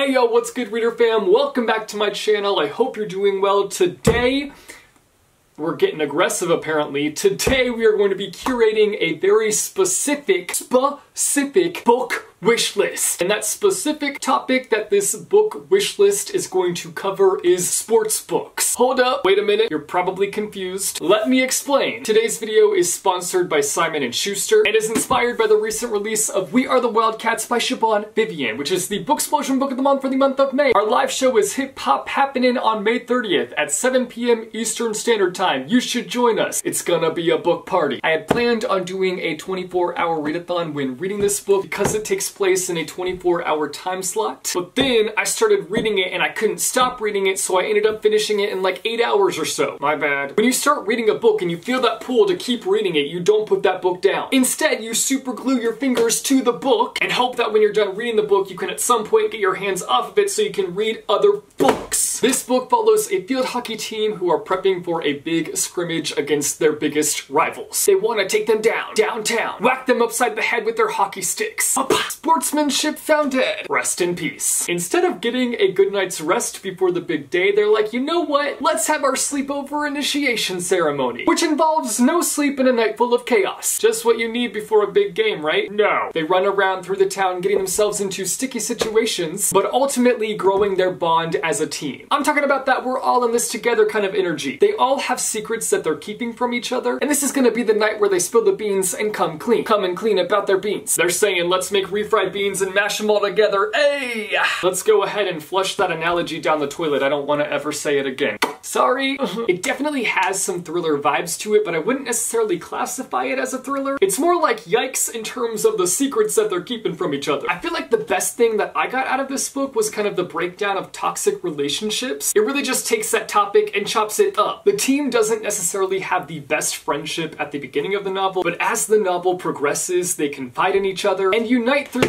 Hey yo, what's good reader fam? Welcome back to my channel. I hope you're doing well. Today, we're getting aggressive apparently. Today we are going to be curating a very specific book wish list. And that specific topic that this book wish list is going to cover is sports books. Hold up, wait a minute, you're probably confused. Let me explain. Today's video is sponsored by Simon & Schuster and is inspired by the recent release of We Are the Wildcats by Siobhan Vivian, which is the Booksplosion book of the month for the month of May. Our live show is Hip Hop happening on May 30th at 7 p.m. Eastern Standard Time. You should join us. It's gonna be a book party. I had planned on doing a 24-hour readathon when reading this book because it takes place in a 24-hour time slot. But then I started reading it and I couldn't stop reading it, so I ended up finishing it in like 8 hours or so. My bad. When you start reading a book and you feel that pull to keep reading it, you don't put that book down. Instead, you super glue your fingers to the book and hope that when you're done reading the book, you can at some point get your hands off of it so you can read other books. This book follows a field hockey team who are prepping for a big scrimmage against their biggest rivals. They want to take them downtown, whack them upside the head with their hockey sticks. Sportsmanship found dead. Rest in peace. Instead of getting a good night's rest before the big day, they're like, you know what? Let's have our sleepover initiation ceremony, which involves no sleep and a night full of chaos. Just what you need before a big game, right? No. They run around through the town getting themselves into sticky situations, but ultimately growing their bond as a team. I'm talking about that we're all in this together kind of energy. They all have secrets that they're keeping from each other, and this is gonna be the night where they spill the beans and come and clean about their beans. They're saying, let's make refried beans and mash them all together. Hey! Let's go ahead and flush that analogy down the toilet. I don't want to ever say it again. Sorry. It definitely has some thriller vibes to it, but I wouldn't necessarily classify it as a thriller. It's more like yikes in terms of the secrets that they're keeping from each other. I feel like the best thing that I got out of this book was kind of the breakdown of toxic relationships. It really just takes that topic and chops it up. The team doesn't necessarily have the best friendship at the beginning of the novel, but as the novel progresses, they confide in each other and unite through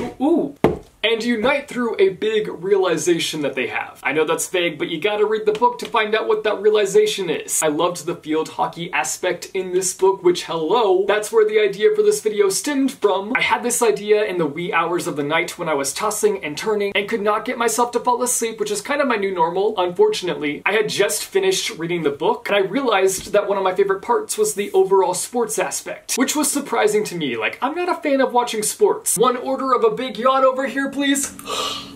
a big realization that they have. I know that's vague, but you gotta read the book to find out what that realization is. I loved the field hockey aspect in this book, which, hello, that's where the idea for this video stemmed from. I had this idea in the wee hours of the night when I was tossing and turning and could not get myself to fall asleep, which is kind of my new normal. Unfortunately, I had just finished reading the book and I realized that one of my favorite parts was the overall sports aspect, which was surprising to me. Like, I'm not a fan of watching sports. One order of a big yawn over here, please.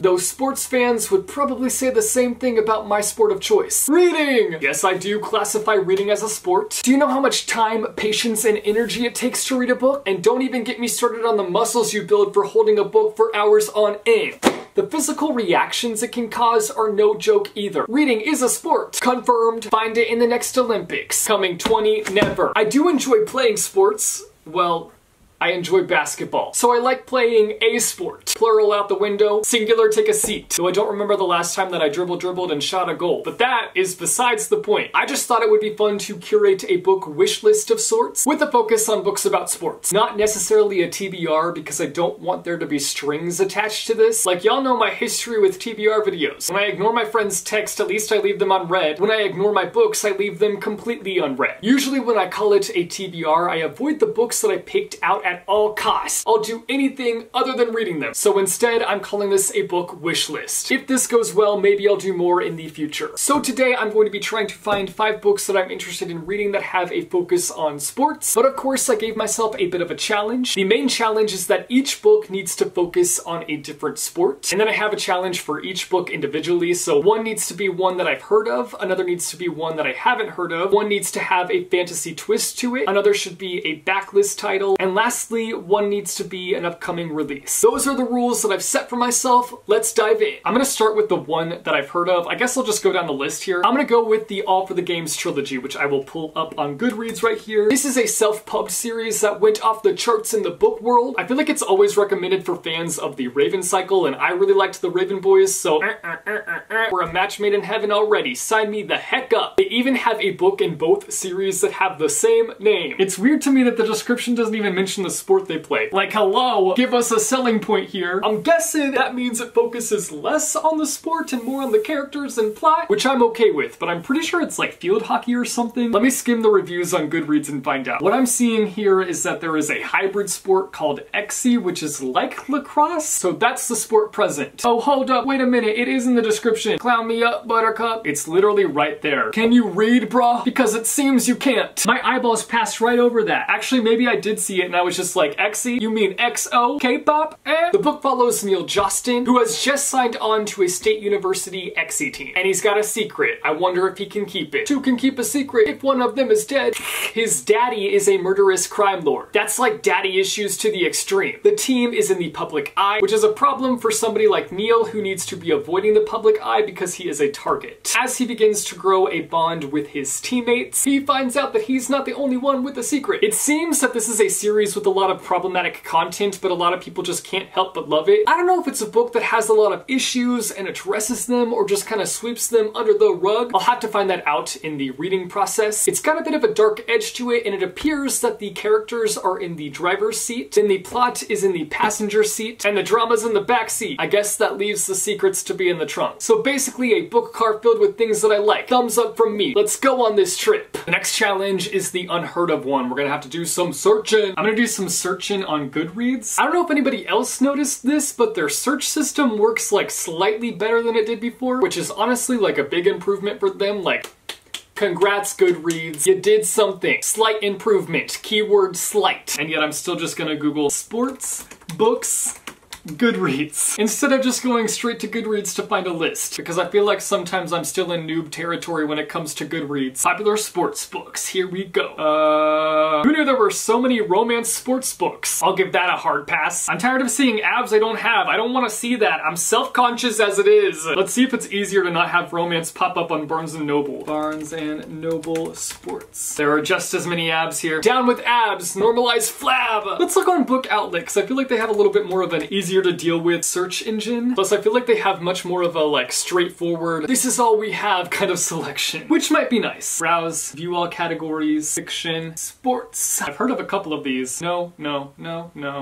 Though sports fans would probably say the same thing about my sport of choice. Reading! Yes, I do classify reading as a sport. Do you know how much time, patience, and energy it takes to read a book? And don't even get me started on the muscles you build for holding a book for hours on end. The physical reactions it can cause are no joke either. Reading is a sport. Confirmed. Find it in the next Olympics. Coming 20, never. I do enjoy playing sports. Well, I enjoy basketball. So I like playing a sport. Plural out the window, singular take a seat. Though I don't remember the last time that I dribbled and shot a goal. But that is besides the point. I just thought it would be fun to curate a book wish list of sorts with a focus on books about sports. Not necessarily a TBR because I don't want there to be strings attached to this. Like, y'all know my history with TBR videos. When I ignore my friends' text, at least I leave them unread. When I ignore my books, I leave them completely unread. Usually when I call it a TBR, I avoid the books that I picked out at all costs. I'll do anything other than reading them. So instead, I'm calling this a book wish list. If this goes well, maybe I'll do more in the future. So today, I'm going to be trying to find 5 books that I'm interested in reading that have a focus on sports. But of course, I gave myself a bit of a challenge. The main challenge is that each book needs to focus on a different sport. And then I have a challenge for each book individually. So one needs to be one that I've heard of. Another needs to be one that I haven't heard of. One needs to have a fantasy twist to it. Another should be a backlist title. And lastly, one needs to be an upcoming release. Those are the rules that I've set for myself. Let's dive in. I'm gonna start with the one that I've heard of. I guess I'll just go down the list here. I'm gonna go with the All for the Games trilogy, which I will pull up on Goodreads right here. This is a self-pub series that went off the charts in the book world. I feel like it's always recommended for fans of the Raven cycle, and I really liked the Raven boys, so we're a match made in heaven already. Sign me the heck up. They even have a book in both series that have the same name. It's weird to me that the description doesn't even mention in the sport they play. Like, hello, give us a selling point here. I'm guessing that means it focuses less on the sport and more on the characters and plot, which I'm okay with, but I'm pretty sure it's like field hockey or something. Let me skim the reviews on Goodreads and find out. What I'm seeing here is that there is a hybrid sport called Xe, which is like lacrosse, so that's the sport present. Oh, hold up, wait a minute, it is in the description. Clown me up, Buttercup. It's literally right there. Can you read, bruh? Because it seems you can't. My eyeballs passed right over that. Actually, maybe I did see it and I was just like, Xe? You mean XO? K-pop? Eh? The book follows Neil Justin, who has just signed on to a state university Xe team. And he's got a secret. I wonder if he can keep it. Two can keep a secret if one of them is dead. His daddy is a murderous crime lord. That's like daddy issues to the extreme. The team is in the public eye, which is a problem for somebody like Neil who needs to be avoiding the public eye because he is a target. As he begins to grow a bond with his teammates, he finds out that he's not the only one with a secret. It seems that this is a series with a lot of problematic content, but a lot of people just can't help but love it. I don't know if it's a book that has a lot of issues and addresses them or just kind of sweeps them under the rug. I'll have to find that out in the reading process. It's got a bit of a dark edge to it, and it appears that the characters are in the driver's seat, then the plot is in the passenger seat, and the drama's in the back seat. I guess that leaves the secrets to be in the trunk. So basically a book car filled with things that I like. Thumbs up from me. Let's go on this trip. The next challenge is the unheard of one. We're gonna have to do some searching. I'm gonna do some searching on Goodreads. I don't know if anybody else noticed this, but their search system works like slightly better than it did before, which is honestly like a big improvement for them. Like, congrats, Goodreads. You did something. Slight improvement. Keyword slight. And yet I'm still just gonna Google sports, books, Goodreads, instead of just going straight to Goodreads to find a list, because I feel like sometimes I'm still in noob territory when it comes to Goodreads. Popular sports books, here we go. Who knew there were so many romance sports books? I'll give that a hard pass. I'm tired of seeing abs I don't have. I don't want to see that. I'm self-conscious as it is. Let's see if it's easier to not have romance pop up on Barnes & Noble. Barnes & Noble sports. There are just as many abs here. Down with abs, normalize flab. Let's look on Book Outlet, because I feel like they have a little bit more of an easier to deal with search engine. Plus I feel like they have much more of a like straightforward, this is all we have kind of selection, which might be nice. Browse, view all categories, fiction, sports. I've heard of a couple of these. No.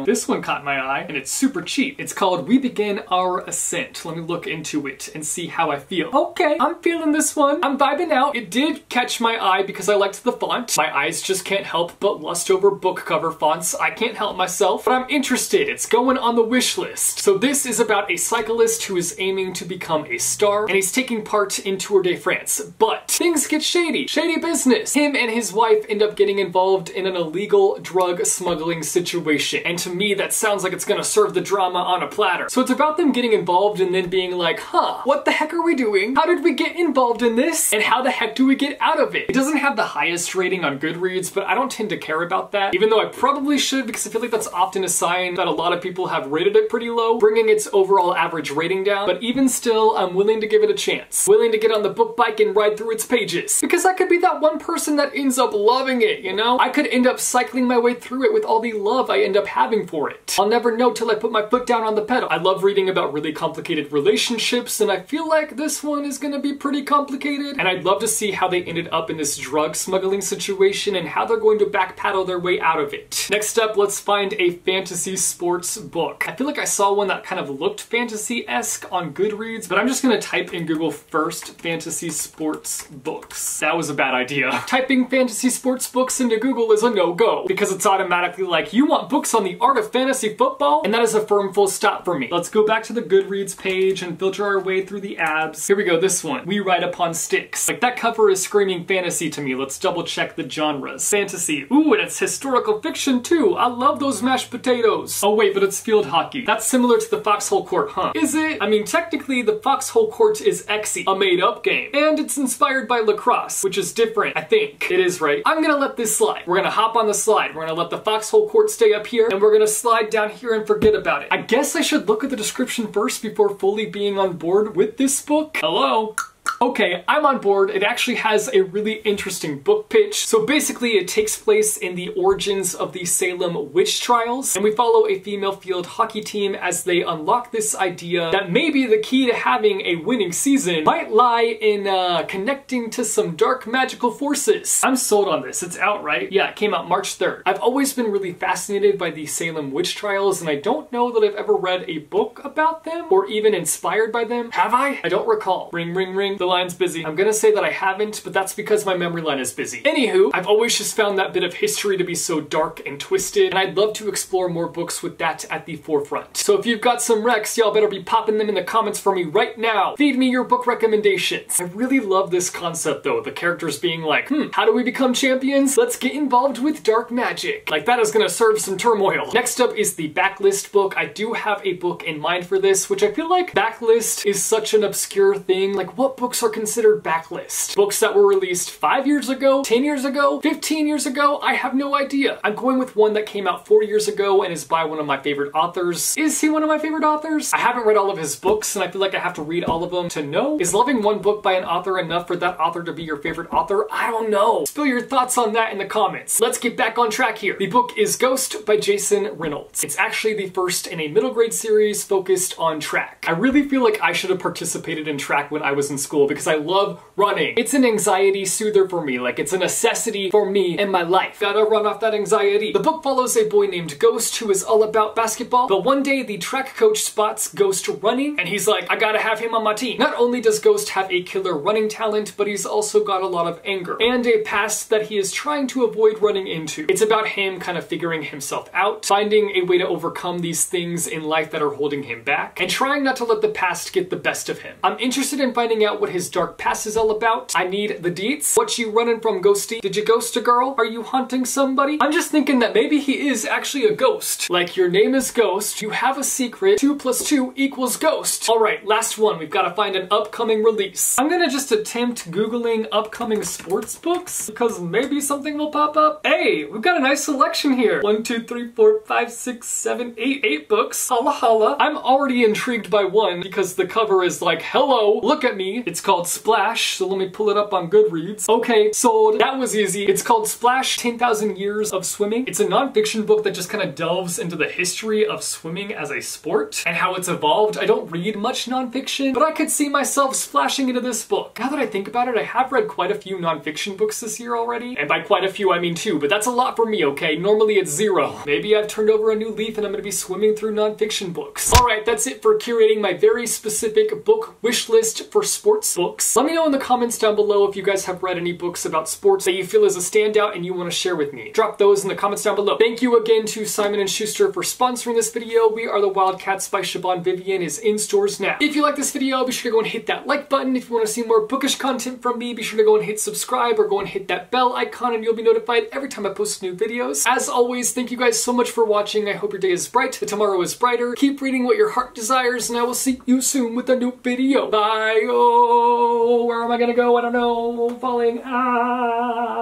This one caught my eye and it's super cheap. It's called We Begin Our Ascent. Let me look into it and see how I feel. Okay, I'm feeling this one. I'm vibing out. It did catch my eye because I liked the font. My eyes just can't help but lust over book cover fonts. I can't help myself, but I'm interested. It's going on the wish list. So this is about a cyclist who is aiming to become a star, and he's taking part in Tour de France. But things get shady. Shady business. Him and his wife end up getting involved in an illegal drug smuggling situation. And to me, that sounds like it's gonna serve the drama on a platter. So it's about them getting involved and then being like, huh, what the heck are we doing? How did we get involved in this? And how the heck do we get out of it? It doesn't have the highest rating on Goodreads, but I don't tend to care about that, even though I probably should, because I feel like that's often a sign that a lot of people have rated it pretty low, bringing its overall average rating down. But even still, I'm willing to give it a chance. Willing to get on the book bike and ride through its pages. Because I could be that one person that ends up loving it, you know? I could end up cycling my way through it with all the love I end up having for it. I'll never know till I put my foot down on the pedal. I love reading about really complicated relationships, and I feel like this one is gonna be pretty complicated. And I'd love to see how they ended up in this drug smuggling situation and how they're going to backpedal their way out of it. Next up, let's find a fantasy sports book. I feel like I saw one that kind of looked fantasy-esque on Goodreads, but I'm just gonna type in Google first fantasy sports books. That was a bad idea. Typing fantasy sports books into Google is a no-go, because it's automatically like, you want books on the art of fantasy football? And that is a firm full stop for me. Let's go back to the Goodreads page and filter our way through the abs. Here we go, this one. We Ride Upon Sticks. Like, that cover is screaming fantasy to me. Let's double check the genres. Fantasy. Ooh, and it's historical fiction too. I love those mashed potatoes. Oh wait, but it's field hockey. That's similar to the Foxhole Court, huh? Is it? I mean, technically the Foxhole Court is Xe, a made-up game. And it's inspired by lacrosse, which is different, I think. It is, right? I'm gonna let this slide. We're gonna hop on the slide. We're gonna let the Foxhole Court stay up here, and we're gonna slide down here and forget about it. I guess I should look at the description first before fully being on board with this book. Hello? Okay, I'm on board. It actually has a really interesting book pitch. So basically it takes place in the origins of the Salem witch trials, and we follow a female field hockey team as they unlock this idea that maybe the key to having a winning season might lie in connecting to some dark magical forces. I'm sold on this. It's out, right? Yeah, it came out March 3rd. I've always been really fascinated by the Salem witch trials, and I don't know that I've ever read a book about them or even inspired by them. Have I? I don't recall. Ring, ring, ring. The line's busy. I'm gonna say that I haven't, but that's because my memory line is busy. Anywho, I've always just found that bit of history to be so dark and twisted, and I'd love to explore more books with that at the forefront. So if you've got some recs, y'all better be popping them in the comments for me right now. Feed me your book recommendations. I really love this concept though, the characters being like, how do we become champions? Let's get involved with dark magic. Like, that is gonna serve some turmoil. Next up is the backlist book. I do have a book in mind for this, which I feel like backlist is such an obscure thing. Like, what books are considered backlist? Books that were released 5 years ago, 10 years ago, 15 years ago? I have no idea. I'm going with one that came out 4 years ago and is by one of my favorite authors. Is he one of my favorite authors? I haven't read all of his books, and I feel like I have to read all of them to know. Is loving one book by an author enough for that author to be your favorite author? I don't know. Spill your thoughts on that in the comments. Let's get back on track here. The book is Ghost by Jason Reynolds. It's actually the first in a middle grade series focused on track. I really feel like I should have participated in track when I was in school because I love running. It's an anxiety soother for me. Like, it's a necessity for me in my life. Gotta run off that anxiety. The book follows a boy named Ghost who is all about basketball, but one day the track coach spots Ghost running and he's like, I gotta have him on my team. Not only does Ghost have a killer running talent, but he's also got a lot of anger and a past that he is trying to avoid running into. It's about him kind of figuring himself out, finding a way to overcome these things in life that are holding him back, and trying not to let the past get the best of him. I'm interested in finding out what his dark past is all about. I need the deets. What you running from, Ghosty? Did you ghost a girl? Are you hunting somebody? I'm just thinking that maybe he is actually a ghost. Like, your name is Ghost, you have a secret, 2 + 2 = ghost. Alright, last one. We've got to find an upcoming release. I'm gonna just attempt Googling upcoming sports books, because maybe something will pop up. Hey, we've got a nice selection here. 1, 2, 3, 4, 5, 6, 7, 8 books. Holla holla. I'm already intrigued by one because the cover is like, hello, look at me. It's called Splash, so let me pull it up on Goodreads. Okay, sold. That was easy. It's called Splash, 10,000 Years of Swimming. It's a nonfiction book that just kind of delves into the history of swimming as a sport and how it's evolved. I don't read much nonfiction, but I could see myself splashing into this book. Now that I think about it, I have read quite a few nonfiction books this year already, and by quite a few I mean 2, but that's a lot for me, okay? Normally it's 0. Maybe I've turned over a new leaf and I'm gonna be swimming through nonfiction books. Alright, that's it for curating my very specific book wish list for sports books. Let me know in the comments down below if you guys have read any books about sports that you feel is a standout and you want to share with me. Drop those in the comments down below. Thank you again to Simon & Schuster for sponsoring this video. We Are the Wildcats by Siobhan Vivian is in stores now. If you like this video, be sure to go and hit that like button. If you want to see more bookish content from me, be sure to go and hit subscribe or go and hit that bell icon and you'll be notified every time I post new videos. As always, thank you guys so much for watching. I hope your day is bright, that tomorrow is brighter. Keep reading what your heart desires, and I will see you soon with a new video. Bye. Oh, where am I gonna go? I don't know. Falling. Ah.